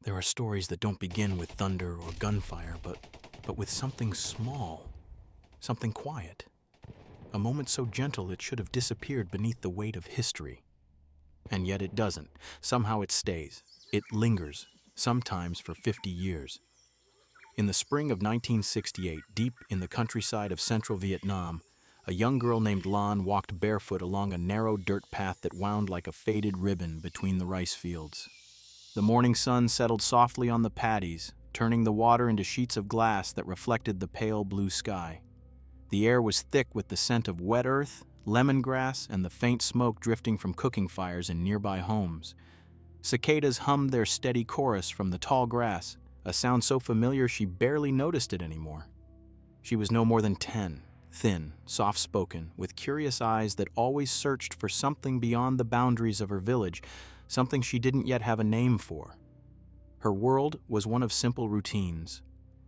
There are stories that don't begin with thunder or gunfire, but with something small, something quiet. A moment so gentle it should have disappeared beneath the weight of history. And yet it doesn't. Somehow it stays. It lingers, sometimes for 50 years. In the spring of 1968, deep in the countryside of central Vietnam, a young girl named Lan walked barefoot along a narrow dirt path that wound like a faded ribbon between the rice fields. The morning sun settled softly on the paddies, turning the water into sheets of glass that reflected the pale blue sky. The air was thick with the scent of wet earth, lemongrass, and the faint smoke drifting from cooking fires in nearby homes. Cicadas hummed their steady chorus from the tall grass, a sound so familiar she barely noticed it anymore. She was no more than 10, thin, soft-spoken, with curious eyes that always searched for something beyond the boundaries of her village, something she didn't yet have a name for. Her world was one of simple routines: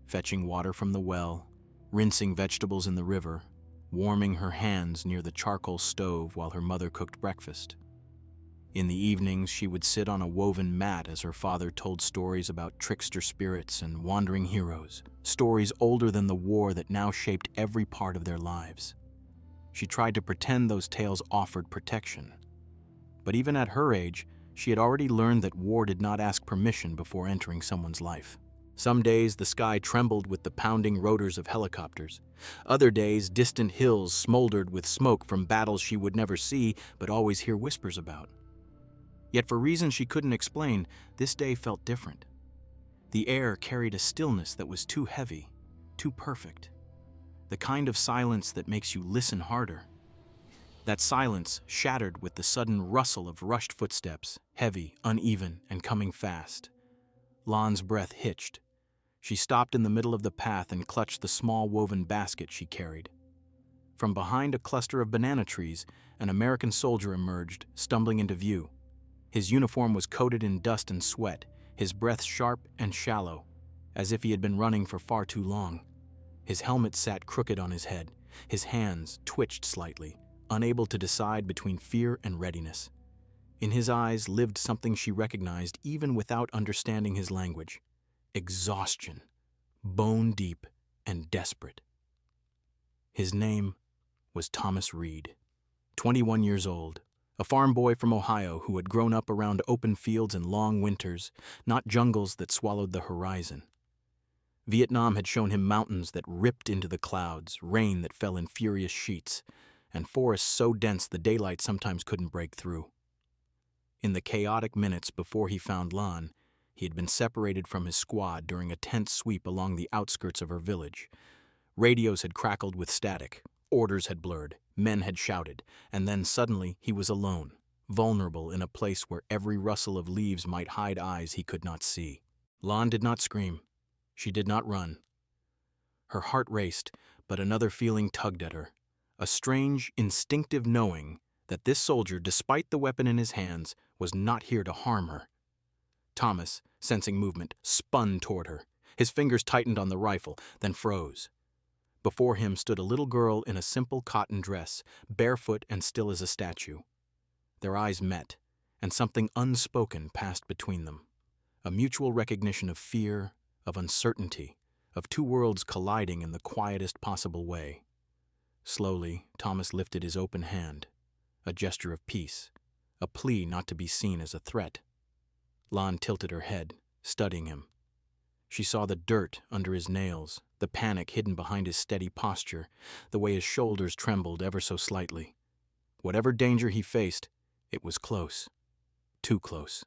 fetching water from the well, rinsing vegetables in the river, warming her hands near the charcoal stove while her mother cooked breakfast. In the evenings, she would sit on a woven mat as her father told stories about trickster spirits and wandering heroes, stories older than the war that now shaped every part of their lives. She tried to pretend those tales offered protection. But even at her age, she had already learned that war did not ask permission before entering someone's life. Some days the sky trembled with the pounding rotors of helicopters. Other days distant hills smoldered with smoke from battles she would never see but always hear whispers about. Yet for reasons she couldn't explain, this day felt different. The air carried a stillness that was too heavy, too perfect. The kind of silence that makes you listen harder. That silence shattered with the sudden rustle of rushed footsteps, heavy, uneven, and coming fast. Lan's breath hitched. She stopped in the middle of the path and clutched the small woven basket she carried. From behind a cluster of banana trees, an American soldier emerged, stumbling into view. His uniform was coated in dust and sweat, his breath sharp and shallow, as if he had been running for far too long. His helmet sat crooked on his head. His hands twitched slightly, unable to decide between fear and readiness. In his eyes lived something she recognized even without understanding his language: exhaustion, bone deep and desperate. His name was Thomas Reed, 21 years old, a farm boy from Ohio who had grown up around open fields and long winters, not jungles that swallowed the horizon. Vietnam had shown him mountains that ripped into the clouds, rain that fell in furious sheets, and forests so dense the daylight sometimes couldn't break through. In the chaotic minutes before he found Lan, he had been separated from his squad during a tense sweep along the outskirts of her village. Radios had crackled with static, orders had blurred, men had shouted, and then suddenly he was alone, vulnerable in a place where every rustle of leaves might hide eyes he could not see. Lan did not scream. She did not run. Her heart raced, but another feeling tugged at her, a strange, instinctive knowing that this soldier, despite the weapon in his hands, was not here to harm her. Thomas, sensing movement, spun toward her. His fingers tightened on the rifle, then froze. Before him stood a little girl in a simple cotton dress, barefoot and still as a statue. Their eyes met, and something unspoken passed between them. A mutual recognition of fear, of uncertainty, of two worlds colliding in the quietest possible way. Slowly, Thomas lifted his open hand, a gesture of peace, a plea not to be seen as a threat. Lan tilted her head, studying him. She saw the dirt under his nails, the panic hidden behind his steady posture, the way his shoulders trembled ever so slightly. Whatever danger he faced, it was close. Too close.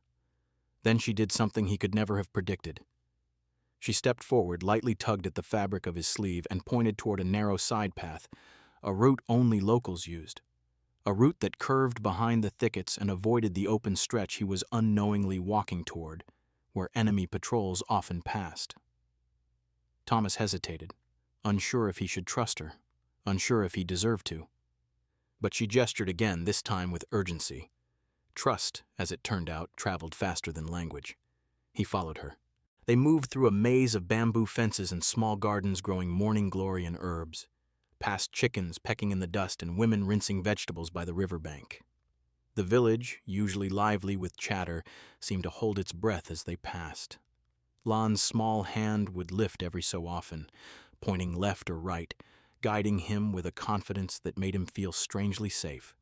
Then she did something he could never have predicted. She stepped forward, lightly tugged at the fabric of his sleeve, and pointed toward a narrow side path, a route only locals used. A route that curved behind the thickets and avoided the open stretch he was unknowingly walking toward, where enemy patrols often passed. Thomas hesitated, unsure if he should trust her, unsure if he deserved to. But she gestured again, this time with urgency. Trust, as it turned out, traveled faster than language. He followed her. They moved through a maze of bamboo fences and small gardens growing morning glory and herbs, past chickens pecking in the dust and women rinsing vegetables by the riverbank. The village, usually lively with chatter, seemed to hold its breath as they passed. Lan's small hand would lift every so often, pointing left or right, guiding him with a confidence that made him feel strangely safe.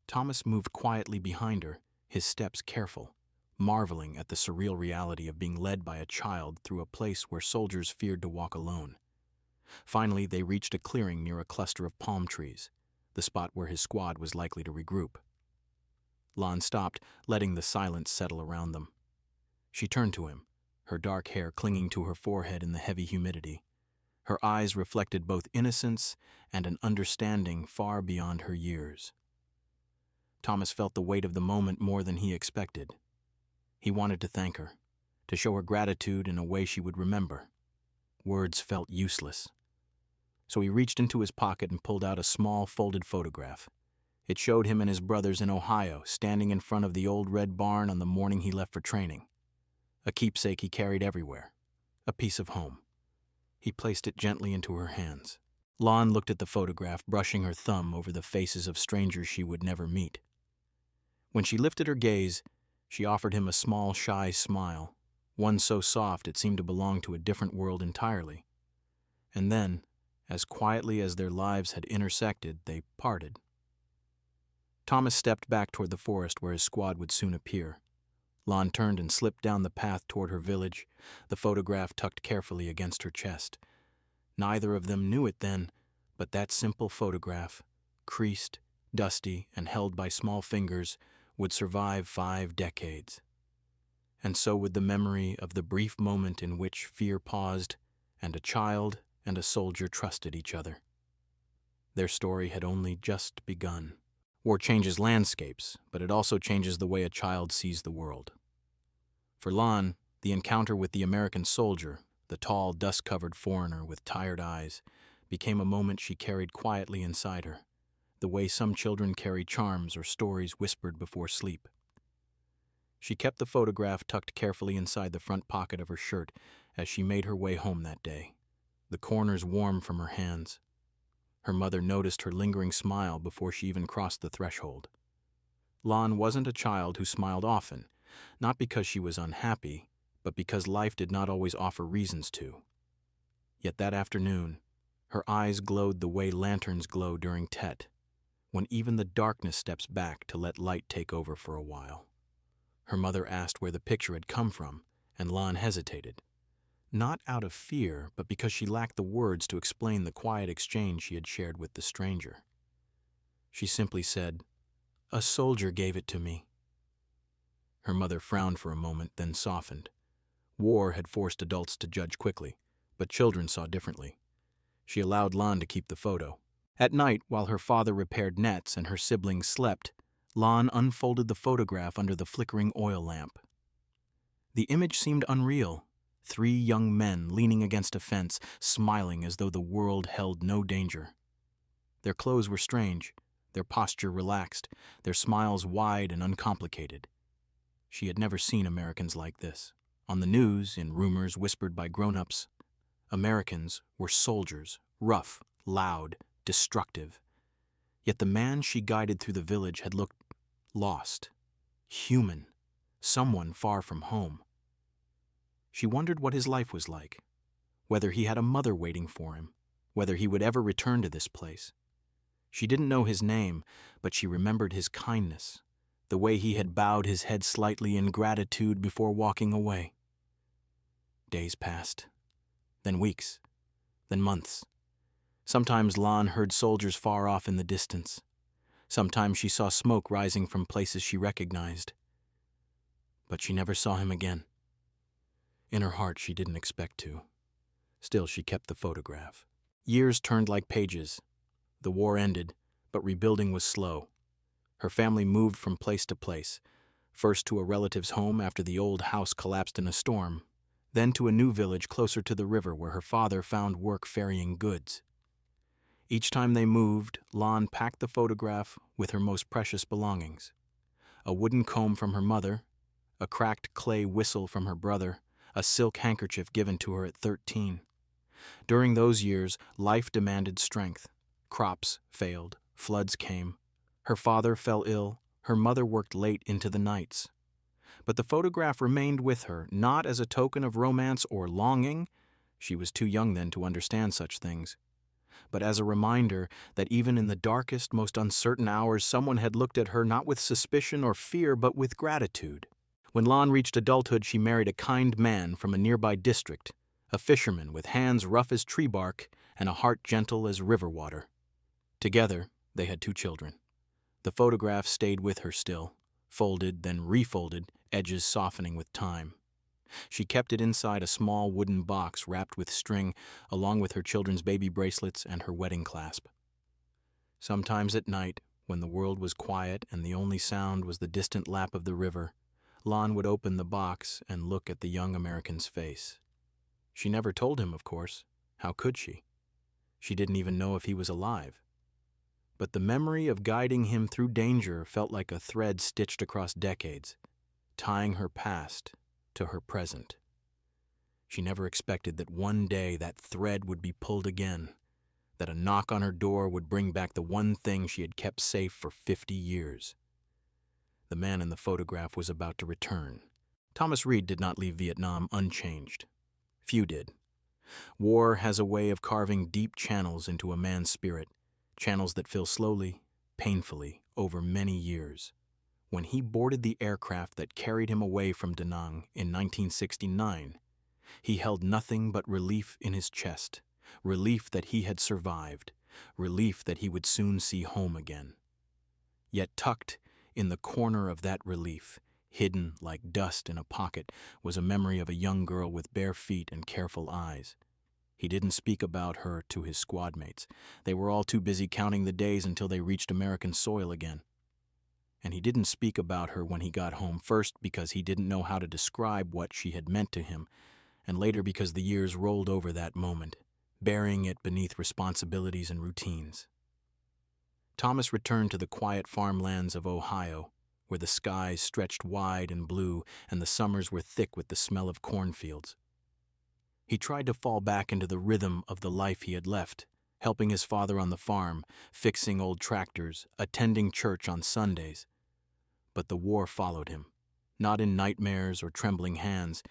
Thomas moved quietly behind her, his steps careful, marveling at the surreal reality of being led by a child through a place where soldiers feared to walk alone. Finally, they reached a clearing near a cluster of palm trees, the spot where his squad was likely to regroup. Lan stopped, letting the silence settle around them. She turned to him, her dark hair clinging to her forehead in the heavy humidity. Her eyes reflected both innocence and an understanding far beyond her years. Thomas felt the weight of the moment more than he expected. He wanted to thank her, to show her gratitude in a way she would remember. Words felt useless. So he reached into his pocket and pulled out a small folded photograph. It showed him and his brothers in Ohio, standing in front of the old red barn on the morning he left for training. A keepsake he carried everywhere, a piece of home. He placed it gently into her hands. Lan looked at the photograph, brushing her thumb over the faces of strangers she would never meet. When she lifted her gaze, she offered him a small, shy smile, one so soft it seemed to belong to a different world entirely. And then, as quietly as their lives had intersected, they parted. Thomas stepped back toward the forest where his squad would soon appear. Lan turned and slipped down the path toward her village, the photograph tucked carefully against her chest. Neither of them knew it then, but that simple photograph, creased, dusty, and held by small fingers, would survive 5 decades. And so would the memory of the brief moment in which fear paused, and a child and a soldier trusted each other. Their story had only just begun. War changes landscapes, but it also changes the way a child sees the world. For Lan, the encounter with the American soldier, the tall, dust-covered foreigner with tired eyes, became a moment she carried quietly inside her, the way some children carry charms or stories whispered before sleep. She kept the photograph tucked carefully inside the front pocket of her shirt as she made her way home that day, the corners warm from her hands. Her mother noticed her lingering smile before she even crossed the threshold. Lan wasn't a child who smiled often, not because she was unhappy, but because life did not always offer reasons to. Yet that afternoon, her eyes glowed the way lanterns glow during Tet, when even the darkness steps back to let light take over for a while. Her mother asked where the picture had come from, and Lan hesitated. Not out of fear, but because she lacked the words to explain the quiet exchange she had shared with the stranger. She simply said, "A soldier gave it to me." Her mother frowned for a moment, then softened. War had forced adults to judge quickly, but children saw differently. She allowed Lan to keep the photo. At night, while her father repaired nets and her siblings slept, Lan unfolded the photograph under the flickering oil lamp. The image seemed unreal. 3 young men leaning against a fence, smiling as though the world held no danger. Their clothes were strange, their posture relaxed, their smiles wide and uncomplicated. She had never seen Americans like this. On the news, in rumors whispered by grown-ups, Americans were soldiers, rough, loud, destructive. Yet the man she guided through the village had looked lost, human, someone far from home. She wondered what his life was like, whether he had a mother waiting for him, whether he would ever return to this place. She didn't know his name, but she remembered his kindness, the way he had bowed his head slightly in gratitude before walking away. Days passed, then weeks, then months. Sometimes Lan heard soldiers far off in the distance. Sometimes she saw smoke rising from places she recognized. But she never saw him again. In her heart, she didn't expect to. Still, she kept the photograph. Years turned like pages. The war ended, but rebuilding was slow. Her family moved from place to place, first to a relative's home after the old house collapsed in a storm, then to a new village closer to the river where her father found work ferrying goods. Each time they moved, Lan packed the photograph with her most precious belongings. A wooden comb from her mother, a cracked clay whistle from her brother, a silk handkerchief given to her at 13. During those years, life demanded strength. Crops failed, floods came. Her father fell ill, her mother worked late into the nights. But the photograph remained with her, not as a token of romance or longing — she was too young then to understand such things — but as a reminder that even in the darkest, most uncertain hours, someone had looked at her not with suspicion or fear, but with gratitude. When Lon reached adulthood, she married a kind man from a nearby district, a fisherman with hands rough as tree bark and a heart gentle as river water. Together, they had 2 children. The photograph stayed with her still, folded, then refolded, edges softening with time. She kept it inside a small wooden box wrapped with string, along with her children's baby bracelets and her wedding clasp. Sometimes at night, when the world was quiet and the only sound was the distant lap of the river, Lon would open the box and look at the young American's face. She never told him, of course. How could she? She didn't even know if he was alive. But the memory of guiding him through danger felt like a thread stitched across decades, tying her past to her present. She never expected that one day that thread would be pulled again, that a knock on her door would bring back the one thing she had kept safe for 50 years. The man in the photograph was about to return. Thomas Reed did not leave Vietnam unchanged. Few did. War has a way of carving deep channels into a man's spirit, channels that fill slowly, painfully, over many years. When he boarded the aircraft that carried him away from Da Nang in 1969, he held nothing but relief in his chest, relief that he had survived, relief that he would soon see home again. Yet tucked in the corner of that relief, hidden like dust in a pocket, was a memory of a young girl with bare feet and careful eyes. He didn't speak about her to his squad mates. They were all too busy counting the days until they reached American soil again. And he didn't speak about her when he got home, first because he didn't know how to describe what she had meant to him, and later because the years rolled over that moment, burying it beneath responsibilities and routines. Thomas returned to the quiet farmlands of Ohio, where the skies stretched wide and blue and the summers were thick with the smell of cornfields. He tried to fall back into the rhythm of the life he had left, helping his father on the farm, fixing old tractors, attending church on Sundays. But the war followed him, not in nightmares or trembling hands,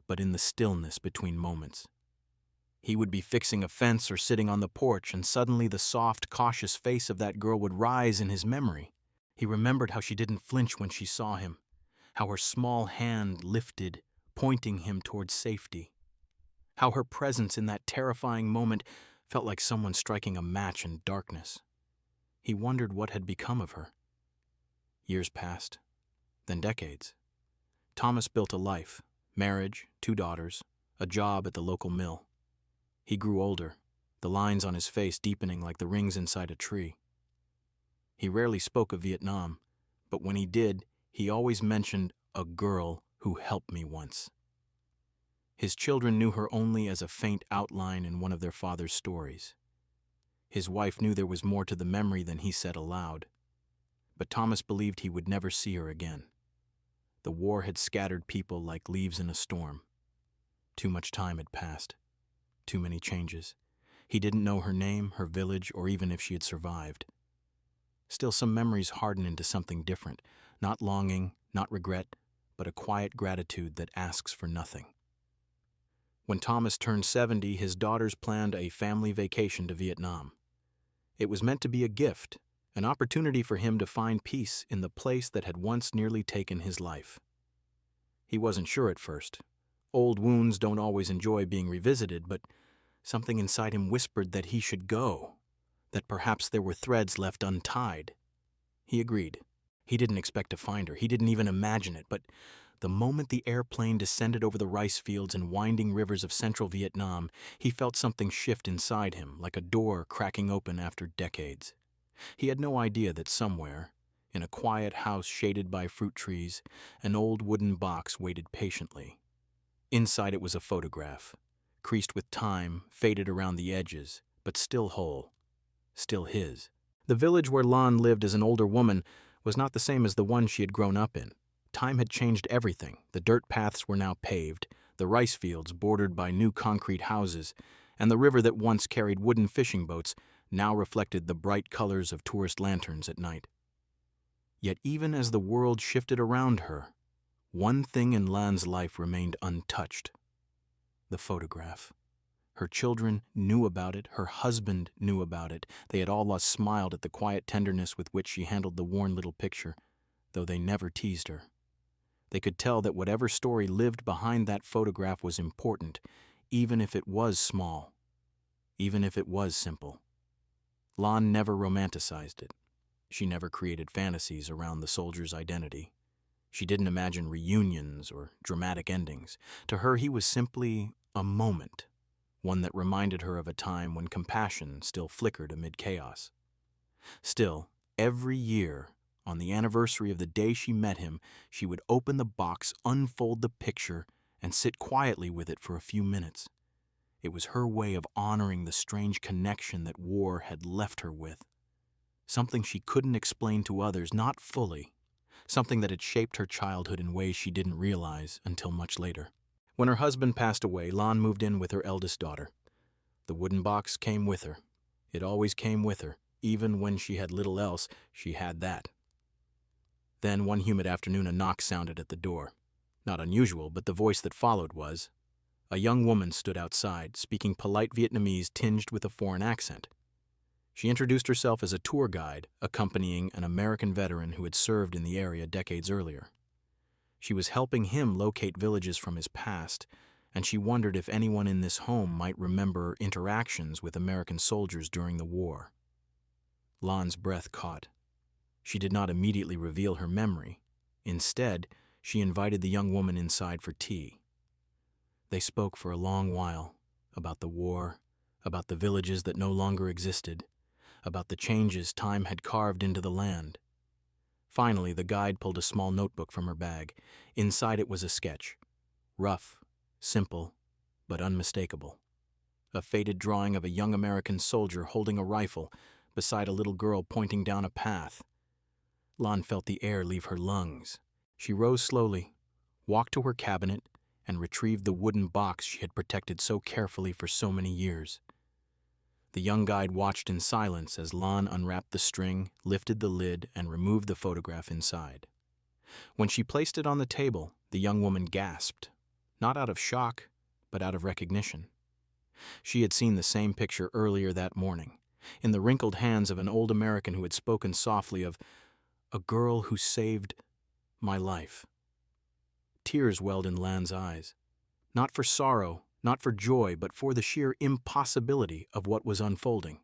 but in the stillness between moments. He would be fixing a fence or sitting on the porch, and suddenly the soft, cautious face of that girl would rise in his memory. He remembered how she didn't flinch when she saw him, how her small hand lifted, pointing him towards safety, how her presence in that terrifying moment felt like someone striking a match in darkness. He wondered what had become of her. Years passed, then decades. Thomas built a life, marriage, 2 daughters, a job at the local mill. He grew older, the lines on his face deepening like the rings inside a tree. He rarely spoke of Vietnam, but when he did, he always mentioned a girl who helped me once. His children knew her only as a faint outline in one of their father's stories. His wife knew there was more to the memory than he said aloud. But Thomas believed he would never see her again. The war had scattered people like leaves in a storm. Too much time had passed. Too many changes. He didn't know her name, her village, or even if she had survived. Still, some memories harden into something different, not longing, not regret, but a quiet gratitude that asks for nothing. When Thomas turned 70, his daughters planned a family vacation to Vietnam. It was meant to be a gift, an opportunity for him to find peace in the place that had once nearly taken his life. He wasn't sure at first. Old wounds don't always enjoy being revisited, but something inside him whispered that he should go, that perhaps there were threads left untied. He agreed. He didn't expect to find her. He didn't even imagine it, but the moment the airplane descended over the rice fields and winding rivers of central Vietnam, he felt something shift inside him, like a door cracking open after decades. He had no idea that somewhere, in a quiet house shaded by fruit trees, an old wooden box waited patiently. Inside it was a photograph, creased with time, faded around the edges, but still whole, still his. The village where Lan lived as an older woman was not the same as the one she had grown up in. Time had changed everything. The dirt paths were now paved, the rice fields bordered by new concrete houses, and the river that once carried wooden fishing boats now reflected the bright colors of tourist lanterns at night. Yet even as the world shifted around her, One thing in Lan's life remained untouched: the photograph. Her children knew about it, her husband knew about it. They had all smiled at the quiet tenderness with which she handled the worn little picture, though they never teased her. They could tell that whatever story lived behind that photograph was important, even if it was small, even if it was simple. Lan never romanticized it. She never created fantasies around the soldier's identity. She didn't imagine reunions or dramatic endings. To her, he was simply a moment, one that reminded her of a time when compassion still flickered amid chaos. Still, every year, on the anniversary of the day she met him, she would open the box, unfold the picture, and sit quietly with it for a few minutes. It was her way of honoring the strange connection that war had left her with. Something she couldn't explain to others, not fully. Something that had shaped her childhood in ways she didn't realize until much later. When her husband passed away, Lan moved in with her eldest daughter. The wooden box came with her. It always came with her. Even when she had little else, she had that. Then, one humid afternoon, a knock sounded at the door. Not unusual, but the voice that followed was. A young woman stood outside, speaking polite Vietnamese tinged with a foreign accent. She introduced herself as a tour guide, accompanying an American veteran who had served in the area decades earlier. She was helping him locate villages from his past, and she wondered if anyone in this home might remember interactions with American soldiers during the war. Lan's breath caught. She did not immediately reveal her memory. Instead, she invited the young woman inside for tea. They spoke for a long while, about the war, about the villages that no longer existed, about the changes time had carved into the land. Finally, the guide pulled a small notebook from her bag. Inside it was a sketch. Rough, simple, but unmistakable. A faded drawing of a young American soldier holding a rifle beside a little girl pointing down a path. Lan felt the air leave her lungs. She rose slowly, walked to her cabinet, and retrieved the wooden box she had protected so carefully for so many years. The young guide watched in silence as Lan unwrapped the string, lifted the lid, and removed the photograph inside. When she placed it on the table, the young woman gasped, not out of shock, but out of recognition. She had seen the same picture earlier that morning, in the wrinkled hands of an old American who had spoken softly of a girl who saved my life. Tears welled in Lan's eyes, not for sorrow, not for joy, but for the sheer impossibility of what was unfolding.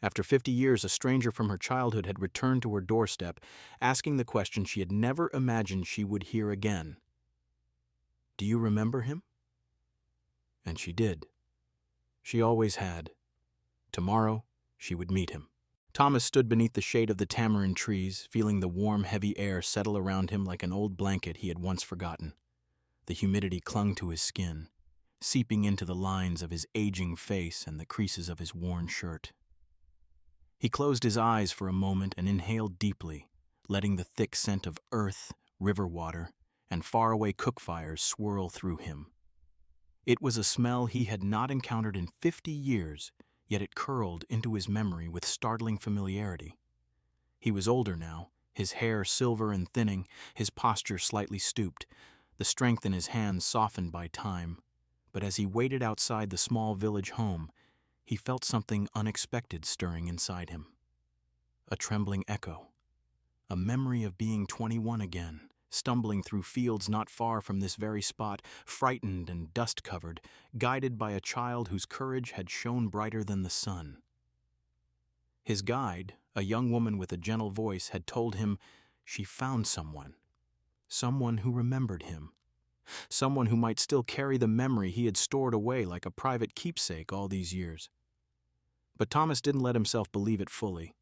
After 50 years, a stranger from her childhood had returned to her doorstep, asking the question she had never imagined she would hear again. "Do you remember him?" And she did. She always had. Tomorrow, she would meet him. Thomas stood beneath the shade of the tamarind trees, feeling the warm, heavy air settle around him like an old blanket he had once forgotten. The humidity clung to his skin, seeping into the lines of his aging face and the creases of his worn shirt. He closed his eyes for a moment and inhaled deeply, letting the thick scent of earth, river water, and faraway cook fires swirl through him. It was a smell he had not encountered in 50 years, yet it curled into his memory with startling familiarity. He was older now, his hair silver and thinning, his posture slightly stooped, the strength in his hands softened by time. But as he waited outside the small village home, he felt something unexpected stirring inside him. A trembling echo. A memory of being 21 again, stumbling through fields not far from this very spot, frightened and dust-covered, guided by a child whose courage had shone brighter than the sun. His guide, a young woman with a gentle voice, had told him she found someone who remembered him. Someone who might still carry the memory he had stored away like a private keepsake all these years. But Thomas didn't let himself believe it fully.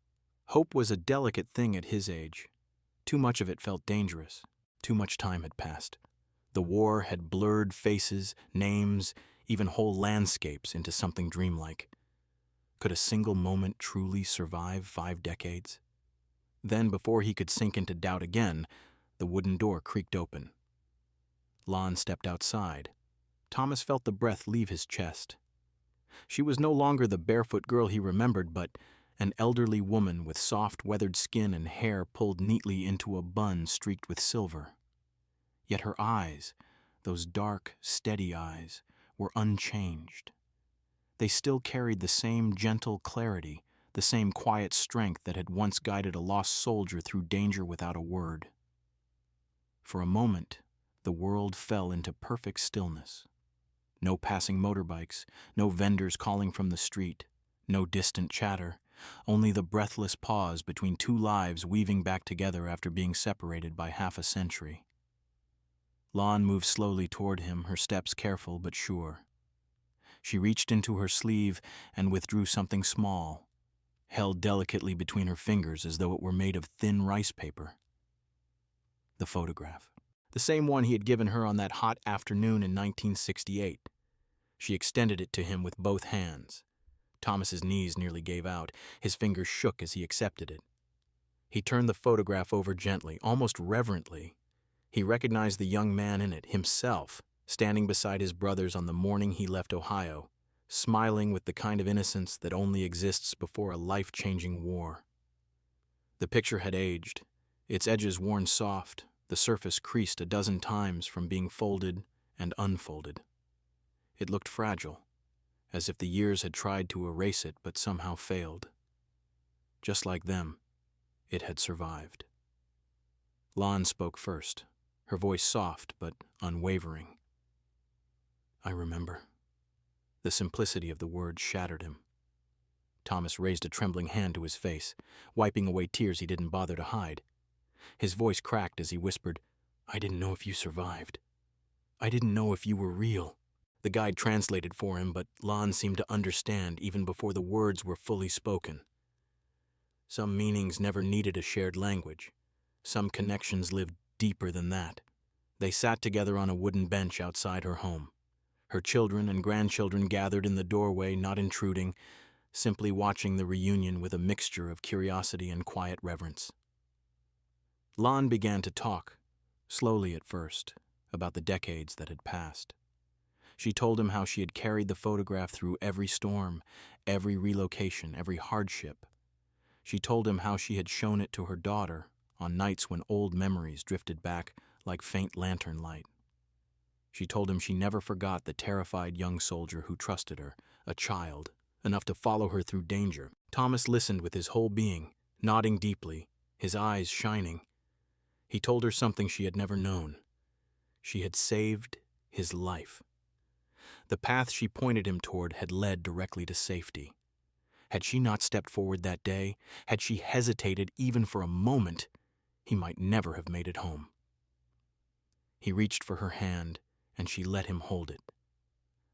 Hope was a delicate thing at his age. Too much of it felt dangerous. Too much time had passed. The war had blurred faces, names, even whole landscapes into something dreamlike. Could a single moment truly survive 5 decades? Then, before he could sink into doubt again, the wooden door creaked open. Lan stepped outside. Thomas felt the breath leave his chest. She was no longer the barefoot girl he remembered, but an elderly woman with soft, weathered skin and hair pulled neatly into a bun streaked with silver. Yet her eyes, those dark, steady eyes, were unchanged. They still carried the same gentle clarity, the same quiet strength that had once guided a lost soldier through danger without a word. For a moment, the world fell into perfect stillness. No passing motorbikes, no vendors calling from the street, no distant chatter, only the breathless pause between two lives weaving back together after being separated by half a century. Lon moved slowly toward him, her steps careful but sure. She reached into her sleeve and withdrew something small, held delicately between her fingers as though it were made of thin rice paper. The photograph. The same one he had given her on that hot afternoon in 1968. She extended it to him with both hands. Thomas's knees nearly gave out. His fingers shook as he accepted it. He turned the photograph over gently, almost reverently. He recognized the young man in it, himself, standing beside his brothers on the morning he left Ohio, smiling with the kind of innocence that only exists before a life-changing war. The picture had aged, its edges worn soft, the surface creased a dozen times from being folded and unfolded. It looked fragile, as if the years had tried to erase it but somehow failed. Just like them, it had survived. Lon spoke first, her voice soft but unwavering. "I remember." The simplicity of the words shattered him. Thomas raised a trembling hand to his face, wiping away tears he didn't bother to hide. His voice cracked as he whispered, "I didn't know if you survived. I didn't know if you were real." The guide translated for him, but Lon seemed to understand even before the words were fully spoken. Some meanings never needed a shared language. Some connections lived deeper than that. They sat together on a wooden bench outside her home. Her children and grandchildren gathered in the doorway, not intruding, simply watching the reunion with a mixture of curiosity and quiet reverence. Lon began to talk, slowly at first, about the decades that had passed. She told him how she had carried the photograph through every storm, every relocation, every hardship. She told him how she had shown it to her daughter on nights when old memories drifted back like faint lantern light. She told him she never forgot the terrified young soldier who trusted her, a child, enough to follow her through danger. Thomas listened with his whole being, nodding deeply, his eyes shining. He told her something she had never known. She had saved his life. The path she pointed him toward had led directly to safety. Had she not stepped forward that day, had she hesitated even for a moment, he might never have made it home. He reached for her hand, and she let him hold it.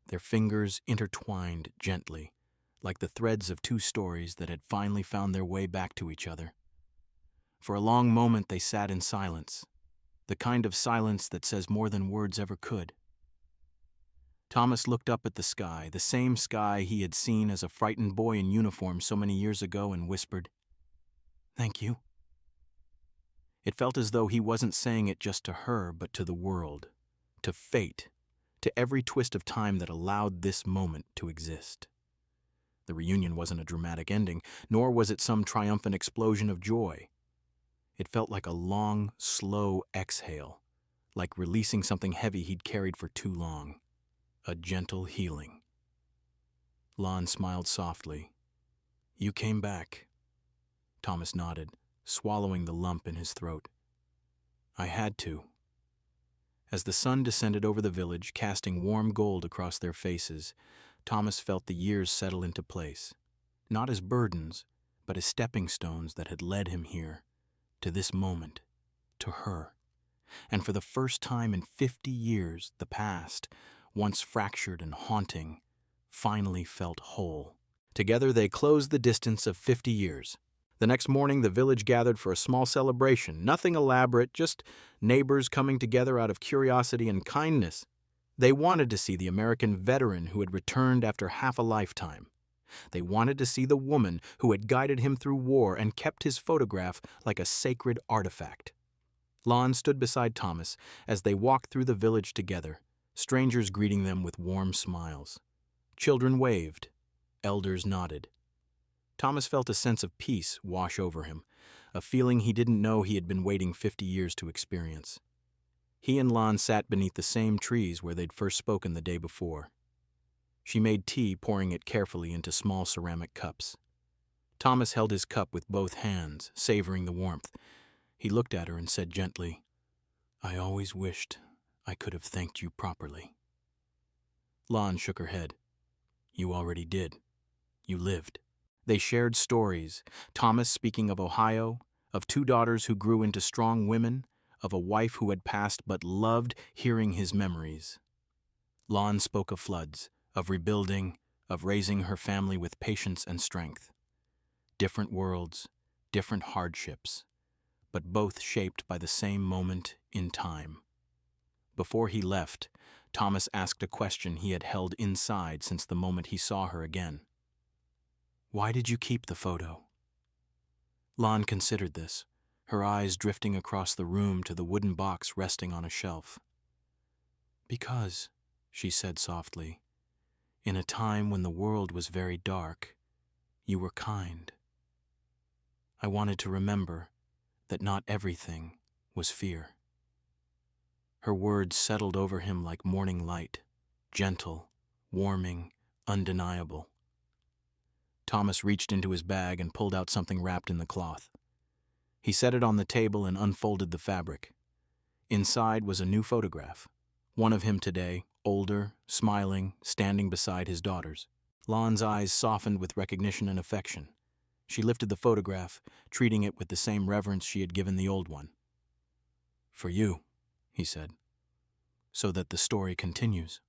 Their fingers intertwined gently, like the threads of two stories that had finally found their way back to each other. For a long moment they sat in silence, the kind of silence that says more than words ever could. Thomas looked up at the sky, the same sky he had seen as a frightened boy in uniform so many years ago, and whispered, "Thank you." It felt as though he wasn't saying it just to her, but to the world, to fate, to every twist of time that allowed this moment to exist. The reunion wasn't a dramatic ending, nor was it some triumphant explosion of joy. It felt like a long, slow exhale, like releasing something heavy he'd carried for too long. A gentle healing. Lon smiled softly. "You came back." Thomas nodded, swallowing the lump in his throat. "I had to." As the sun descended over the village, casting warm gold across their faces, Thomas felt the years settle into place, not as burdens, but as stepping stones that had led him here, to this moment, to her. And for the first time in 50 years, the past, once fractured and haunting, finally felt whole. Together they closed the distance of 50 years. The next morning the village gathered for a small celebration, nothing elaborate, just neighbors coming together out of curiosity and kindness. They wanted to see the American veteran who had returned after half a lifetime. They wanted to see the woman who had guided him through war and kept his photograph like a sacred artifact. Lon stood beside Thomas as they walked through the village together, strangers greeting them with warm smiles. Children waved, elders nodded. Thomas felt a sense of peace wash over him, a feeling he didn't know he had been waiting 50 years to experience. He and Lon sat beneath the same trees where they'd first spoken the day before. She made tea, pouring it carefully into small ceramic cups. Thomas held his cup with both hands, savoring the warmth. He looked at her and said gently, "I always wished I could have thanked you properly." Lon shook her head. "You already did. You lived." They shared stories, Thomas speaking of Ohio, of 2 daughters who grew into strong women, of a wife who had passed but loved hearing his memories. Lon spoke of floods, of rebuilding, of raising her family with patience and strength. Different worlds, different hardships, but both shaped by the same moment in time. Before he left, Thomas asked a question he had held inside since the moment he saw her again. "Why did you keep the photo?" Lon considered this, her eyes drifting across the room to the wooden box resting on a shelf. "Because," she said softly, "in a time when the world was very dark, you were kind. I wanted to remember that not everything was fear." Her words settled over him like morning light, gentle, warming, undeniable. Thomas reached into his bag and pulled out something wrapped in the cloth. He set it on the table and unfolded the fabric. Inside was a new photograph, one of him today, older, smiling, standing beside his daughters. Lon's eyes softened with recognition and affection. She lifted the photograph, treating it with the same reverence she had given the old one. "For you," he said, "so that the story continues."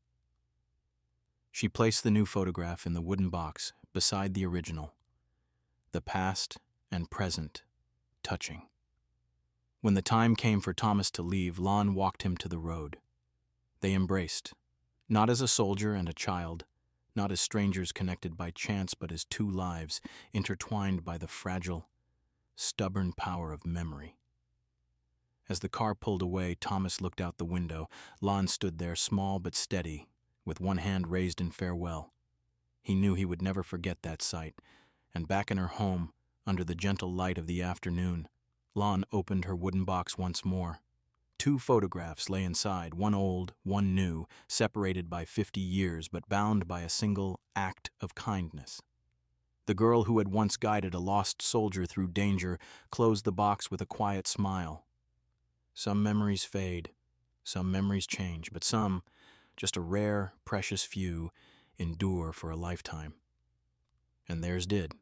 She placed the new photograph in the wooden box beside the original, the past and present touching. When the time came for Thomas to leave, Lon walked him to the road. They embraced, not as a soldier and a child, not as strangers connected by chance, but as 2 lives intertwined by the fragile, stubborn power of memory. As the car pulled away, Thomas looked out the window. Lon stood there, small but steady, with one hand raised in farewell. He knew he would never forget that sight, and back in her home, under the gentle light of the afternoon, Lon opened her wooden box once more. 2 photographs lay inside, one old, one new, separated by 50 years, but bound by a single act of kindness. The girl who had once guided a lost soldier through danger closed the box with a quiet smile. Some memories fade, some memories change, but some, just a rare, precious few, endure for a lifetime. And theirs did.